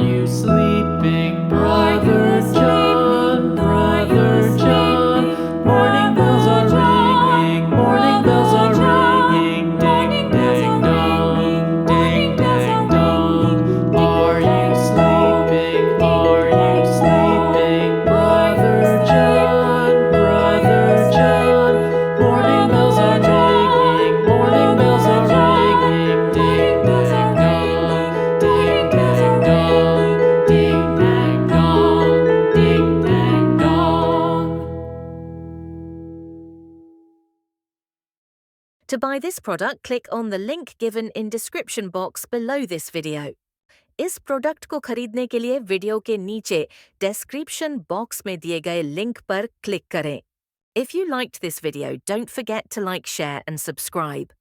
you sleeping, Brother John? Brother John, morning bells are ringing, morning bells are ringing, ding dang dong, ding dang dong. Are you sleeping? Are you sleeping, Brother John? Brother John, morning bells are ringing, morning bells are ringing, ding dang dong, ding dang dong, ding dang dong, ding dang dong. To buy this product, click on the link given in description box below this video. इस product को खरीदने के लिए video के नीचे description box में दिए गए लिंक पर क्लिक करें. If you liked this video, don't forget to like, share and subscribe.